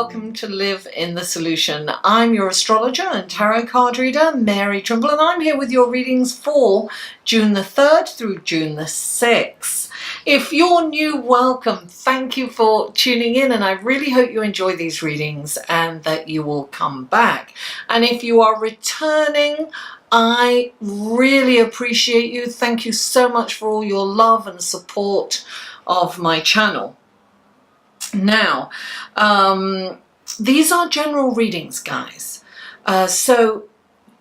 welcome to Live in the Solution. I'm your astrologer and tarot card reader, Mary Trimble, and I'm here with your readings for June the 3rd through June the 6th. If you're new, welcome. Thank you for tuning in, and I really hope you enjoy these readings and that you will come back. And if you are returning, I really appreciate you. Thank you so much for all your love and support of my channel. Now, these are general readings, guys. So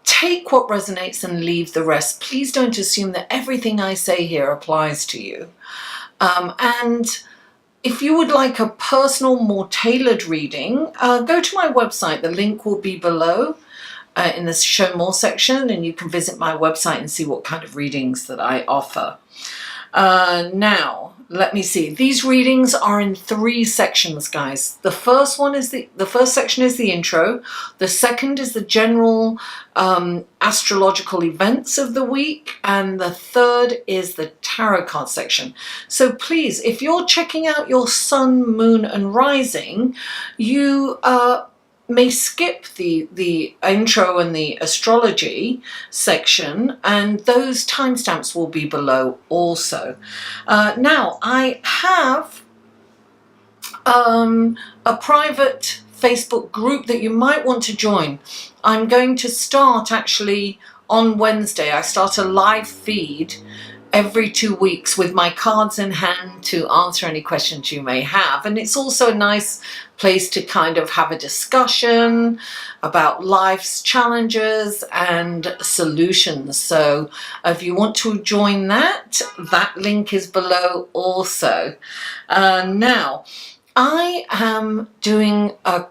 take what resonates and leave the rest. Please don't assume that everything I say here applies to you. And if you would like a personal, more tailored reading, go to my website. The link will be below in the Show More section, and you can visit my website and see what kind of readings that I offer. Now, let me see. These readings are in 3 sections, guys. The first section is the intro. The second is the general astrological events of the week, and the third is the tarot card section. So please, if you're checking out your sun, moon, and rising, you may skip the intro and the astrology section, and those timestamps will be below also. Now, I have a private Facebook group that you might want to join. I'm going to start actually on Wednesday. I start a live feed every 2 weeks with my cards in hand to answer any questions you may have. And it's also a nice place to kind of have a discussion about life's challenges and solutions. So if you want to join that link is below also. Now, I am doing a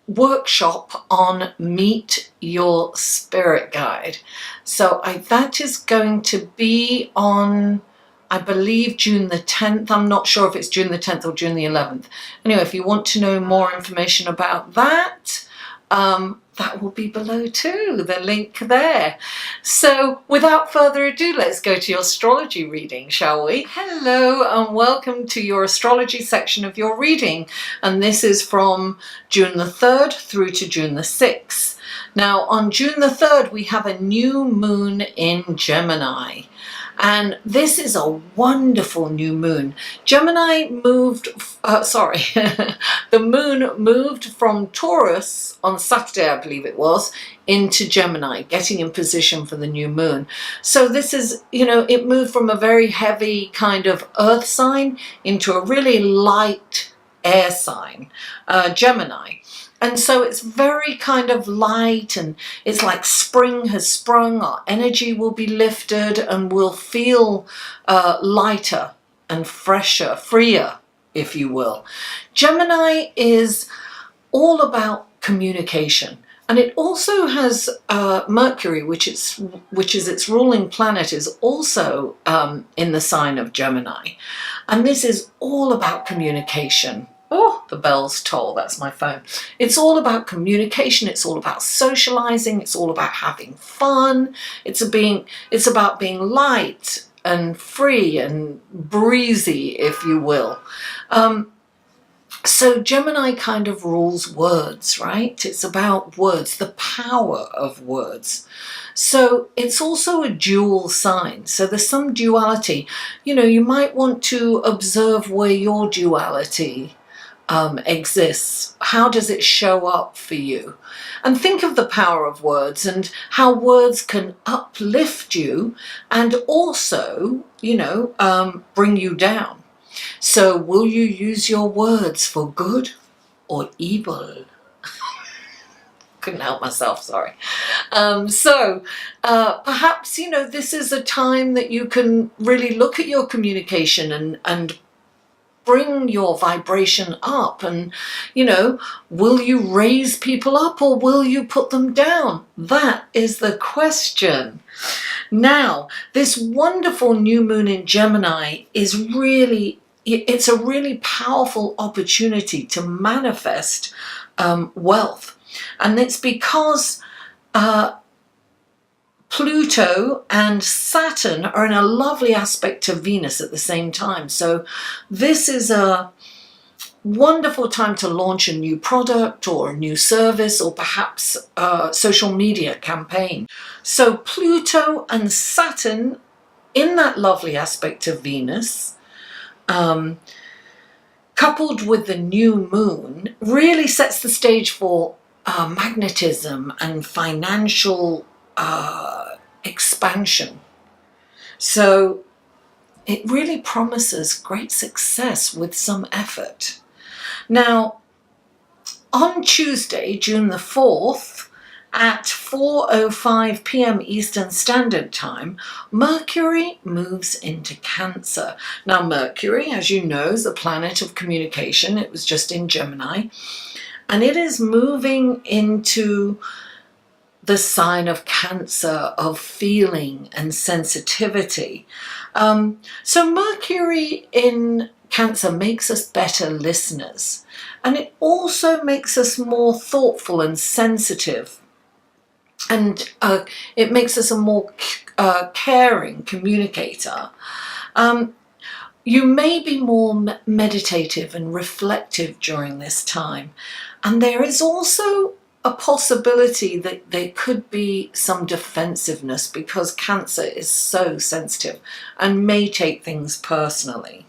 workshop on Meet Your Spirit Guide. So that is going to be on, I believe, June the 10th. I'm not sure if it's June the 10th or June the 11th. Anyway, if you want to know more information about that, that will be below too, the link there. So without further ado, let's go to your astrology reading, shall we? Hello and welcome to your astrology section of your reading. And this is from June the 3rd through to June the 6th. Now, on June the 3rd, we have a new moon in Gemini. And this is a wonderful new moon. Gemini moved, the moon moved from Taurus on Saturday, I believe it was, into Gemini, getting in position for the new moon. So this is, it moved from a very heavy kind of earth sign into a really light air sign, Gemini. And so it's very kind of light, and it's like spring has sprung. Our energy will be lifted and we'll feel lighter and fresher, freer, if you will. Gemini is all about communication. And it also has Mercury, which is its ruling planet, is also in the sign of Gemini. And this is all about communication. Oh, the bells toll, that's my phone. It's all about communication, it's all about socializing, it's all about having fun, it's about being light and free and breezy, if you will. So Gemini kind of rules words, right? It's about words, the power of words. So it's also a dual sign. So there's some duality. You might want to observe where your duality exists. How does it show up for you? And think of the power of words and how words can uplift you and also, bring you down. So will you use your words for good or evil? Couldn't help myself, sorry. Perhaps, this is a time that you can really look at your communication and bring your vibration up, and will you raise people up or will you put them down? That is the question. Now, this wonderful new moon in Gemini is it's a really powerful opportunity to manifest wealth, and it's because Pluto and Saturn are in a lovely aspect to Venus at the same time. So this is a Wonderful time to launch a new product or a new service, or perhaps a social media campaign. So Pluto and Saturn in that lovely aspect of Venus, coupled with the new moon, really sets the stage for magnetism and financial expansion. So it really promises great success with some effort. Now, on Tuesday, June the 4th, at 4:05 PM Eastern Standard Time, Mercury moves into Cancer. Now, Mercury, as you know, is the planet of communication. It was just in Gemini. And it is moving into the sign of Cancer, of feeling and sensitivity. So Mercury in Cancer makes us better listeners, and it also makes us more thoughtful and sensitive, and it makes us a more caring communicator. You may be more meditative and reflective during this time, and there is also a possibility that there could be some defensiveness because Cancer is so sensitive and may take things personally.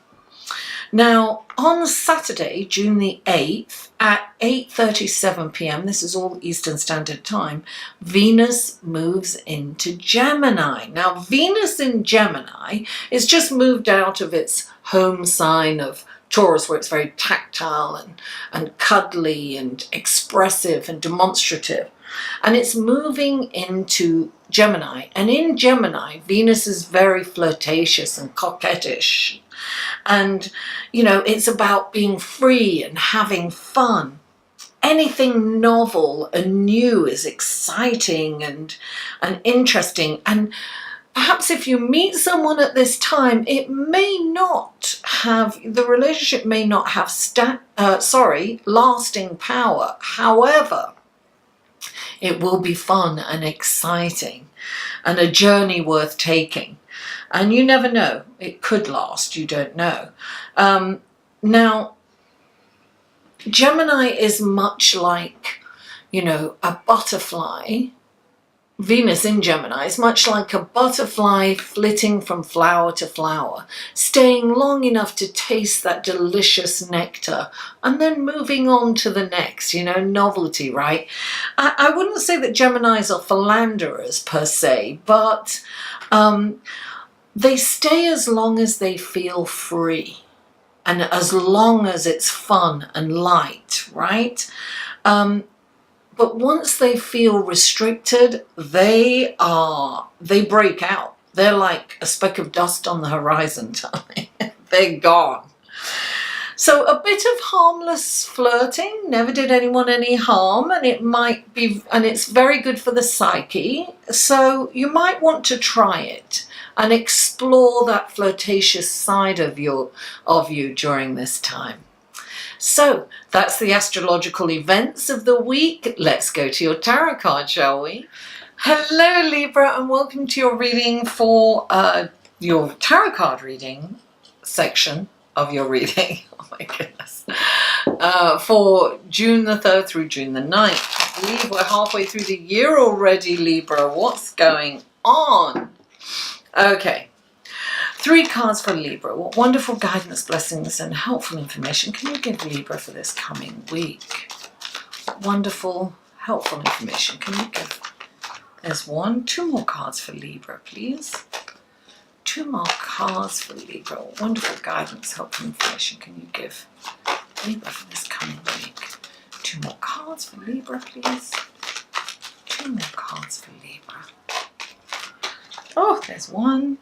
Now, on Saturday, June the 8th, at 8:37 PM, this is all Eastern Standard Time, Venus moves into Gemini. Now, Venus in Gemini is just moved out of its home sign of Taurus, where it's very tactile and cuddly and expressive and demonstrative. And it's moving into Gemini. And in Gemini, Venus is very flirtatious and coquettish. And, you know, it's about being free and having fun. Anything novel and new is exciting and interesting. And perhaps if you meet someone at this time, it may not have, the relationship may not have lasting power. However, it will be fun and exciting and a journey worth taking. And you never know, it could last, you don't know. Now, Gemini is much like, you know, a butterfly. Venus in Gemini is much like a butterfly flitting from flower to flower, staying long enough to taste that delicious nectar and then moving on to the next, you know, novelty, right? I wouldn't say that Geminis are philanderers per se, but they stay as long as they feel free and as long as it's fun and light, right? But once they feel restricted, they break out. They're like a speck of dust on the horizon. They're gone. So a bit of harmless flirting never did anyone any harm, and it's very good for the psyche. So you might want to try it and explore that flirtatious side of you during this time. So that's the astrological events of the week. Let's go to your tarot card, shall we? Hello, Libra, and welcome to your reading for your tarot card reading section of your reading. Oh my goodness. For June the 3rd through June the 9th. I believe we're halfway through the year already, Libra. What's going on? Okay. 3 cards for Libra. What wonderful guidance, blessings, and helpful information can you give Libra for this coming week? What wonderful, helpful information can you give? There's 1. 2 more cards for Libra, please. 2 more cards for Libra. What wonderful guidance, helpful information can you give Libra for this coming week? 2 more cards for Libra, please. 2 more cards for Libra. Oh, there's 1.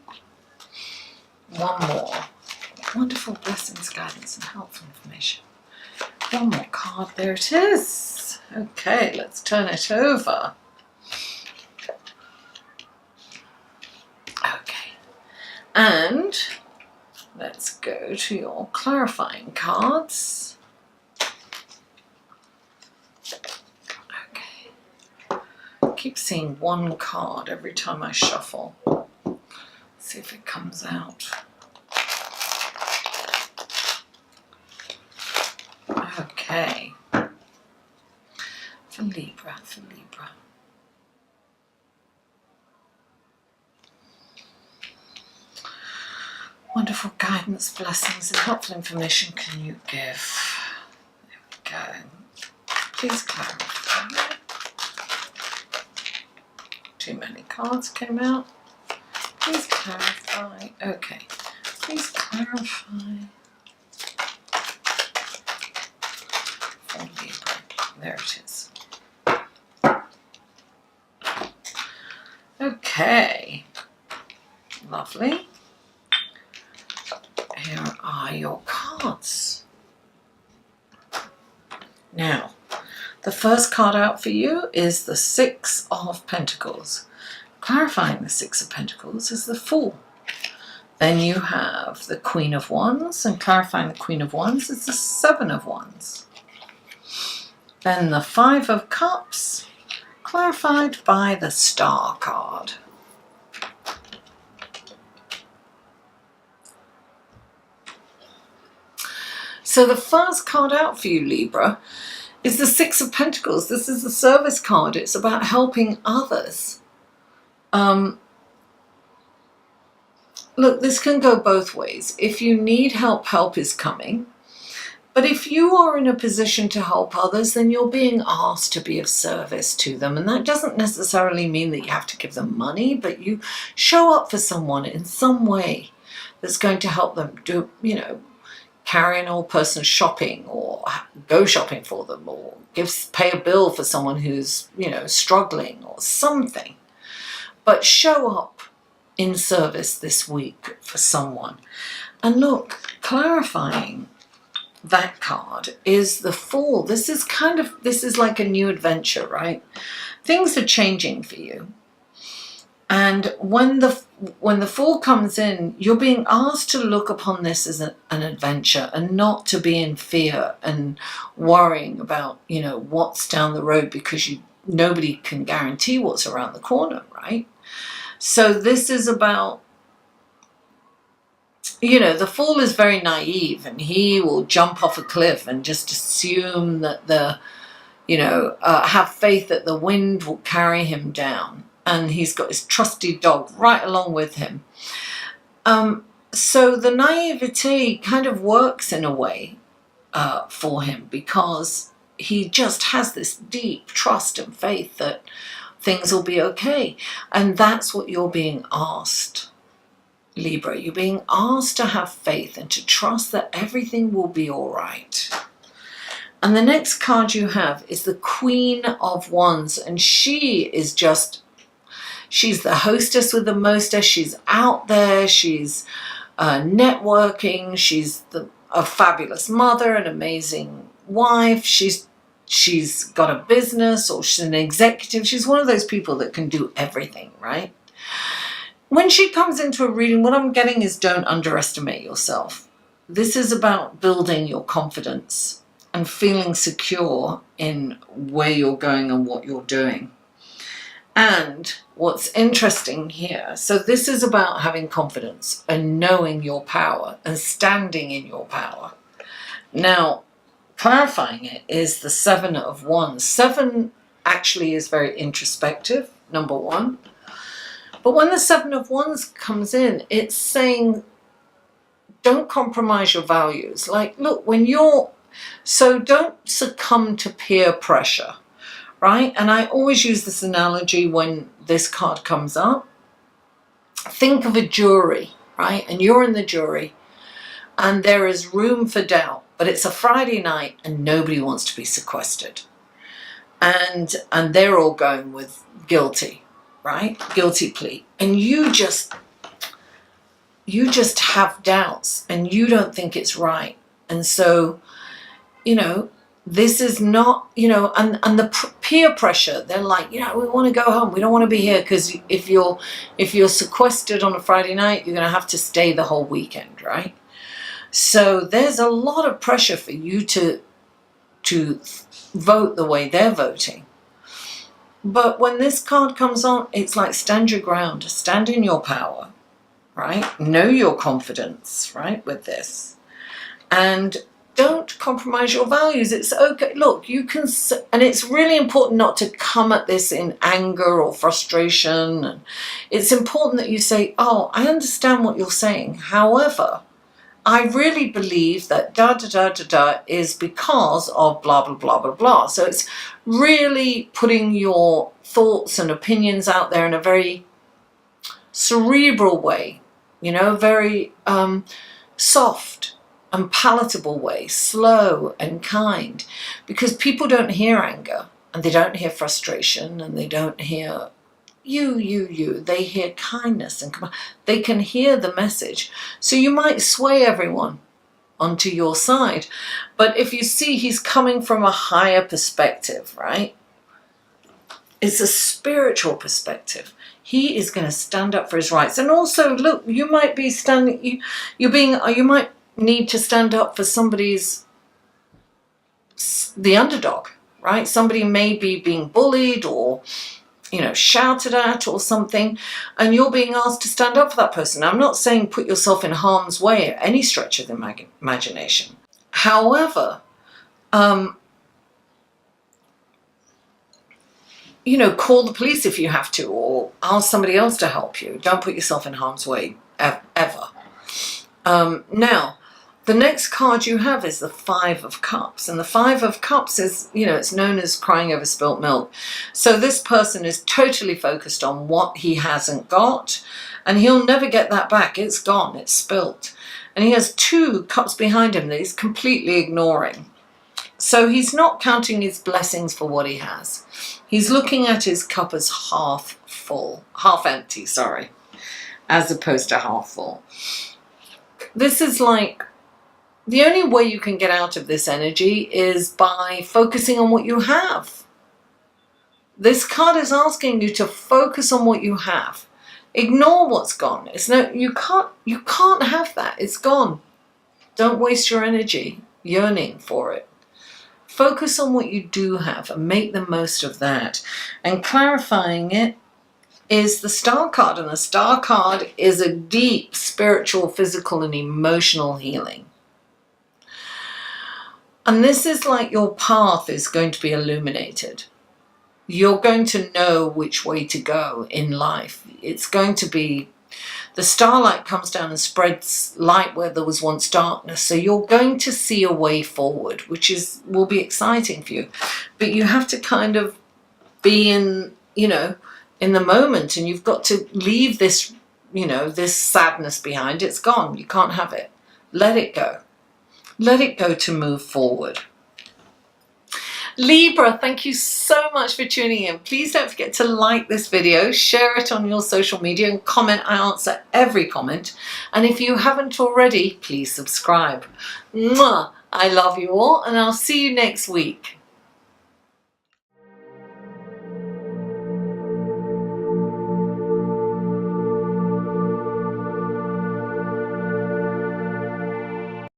1 more. Wonderful blessings, guidance, and helpful information. 1 more card. There it is. Okay, let's turn it over. Okay. And let's go to your clarifying cards. Okay. I keep seeing 1 card every time I shuffle. See if it comes out. Okay. For Libra, for Libra. Wonderful guidance, blessings, and helpful information can you give? There we go. Please clarify. Too many cards came out. Please clarify. Okay. Please clarify. For Libra. There it is. Okay. Lovely. Here are your cards. Now, the first card out for you is the Six of Pentacles. Clarifying the Six of Pentacles is the Fool. Then you have the Queen of Wands, and clarifying the Queen of Wands is the Seven of Wands. Then the Five of Cups, clarified by the Star card. So the first card out for you, Libra, is the Six of Pentacles. This is the service card. It's about helping others. Look, this can go both ways. If you need help, help is coming. But if you are in a position to help others, then you're being asked to be of service to them. And that doesn't necessarily mean that you have to give them money, but you show up for someone in some way that's going to help them do, you know, carry an old person shopping, or go shopping for them, or pay a bill for someone who's, you know, struggling or something. But show up in service this week for someone. And look, clarifying that card is the Fool. This is like a new adventure, right? Things are changing for you. And when the Fool comes in, you're being asked to look upon this as an adventure, and not to be in fear and worrying about, you know, what's down the road, because nobody can guarantee what's around the corner, right? So this is about, you know, the Fool is very naive, and he will jump off a cliff and just assume that have faith that the wind will carry him down. And he's got his trusty dog right along with him. So the naivety kind of works in a way for him, because he just has this deep trust and faith that things will be okay. And that's what you're being asked, Libra. You're being asked to have faith and to trust that everything will be all right. And the next card you have is the Queen of Wands, and she's the hostess with the mostest. She's out there. She's networking. She's a fabulous mother, an amazing wife. She's got a business, or she's an executive. She's one of those people that can do everything, right? When she comes into a reading, what I'm getting is, don't underestimate yourself. This is about building your confidence and feeling secure in where you're going and what you're doing. And what's interesting here, so this is about having confidence and knowing your power and standing in your power. Now, clarifying it is the Seven of Wands. Seven actually is very introspective, number one. But when the Seven of Wands comes in, it's saying, don't compromise your values. Like, look, so don't succumb to peer pressure. Right? And I always use this analogy when this card comes up. Think of a jury, right? And you're in the jury, and there is room for doubt, but it's a Friday night and nobody wants to be sequestered. And they're all going with guilty, right? Guilty plea. And you just have doubts, and you don't think it's right. And so, you know, this is not, you know, and the peer pressure, they're like, you know, we want to go home. We don't want to be here, because if you're sequestered on a Friday night, you're going to have to stay the whole weekend, right? So there's a lot of pressure for you to vote the way they're voting. But when this card comes on, it's like, stand your ground, stand in your power, right? Know your confidence, right, with this. And don't compromise your values. It's okay. Look, you can, and it's really important not to come at this in anger or frustration. And it's important that you say, oh, I understand what you're saying. However, I really believe that is because of blah, blah, blah, blah, blah. So it's really putting your thoughts and opinions out there in a very cerebral way, you know, very soft and palatable way, slow and kind, because people don't hear anger and they don't hear frustration and they don't hear you. They hear kindness and they can hear the message. So you might sway everyone onto your side. But if you see he's coming from a higher perspective, right? It's a spiritual perspective. He is going to stand up for his rights. And also, look, you might be standing, you might need to stand up for the underdog, right? Somebody may be being bullied or, you know, shouted at or something, and you're being asked to stand up for that person. I'm not saying put yourself in harm's way at any stretch of the imagination. However, you know, call the police if you have to, or ask somebody else to help you. Don't put yourself in harm's way, ever. Now, the next card you have is the Five of Cups. And the Five of Cups is, you know, it's known as crying over spilt milk. So this person is totally focused on what he hasn't got, and he'll never get that back. It's gone, it's spilt. And he has 2 cups behind him that he's completely ignoring. So he's not counting his blessings for what he has. He's looking at his cup as half full, half empty, sorry, as opposed to half full. This is like, the only way you can get out of this energy is by focusing on what you have. This card is asking you to focus on what you have. Ignore what's gone. You can't have that. It's gone. Don't waste your energy yearning for it. Focus on what you do have and make the most of that. And clarifying it is the Star card. And the Star card is a deep spiritual, physical, and emotional healing. And this is like your path is going to be illuminated. You're going to know which way to go in life. It's going to be, the starlight comes down and spreads light where there was once darkness. So you're going to see a way forward, which will be exciting for you. But you have to kind of be in, you know, in the moment, and you've got to leave this, you know, this sadness behind. It's gone. You can't have it. Let it go. Let it go to move forward. Libra, thank you so much for tuning in. Please don't forget to like this video, share it on your social media, and comment. I answer every comment. And if you haven't already, please subscribe. Mwah! I love you all, and I'll see you next week.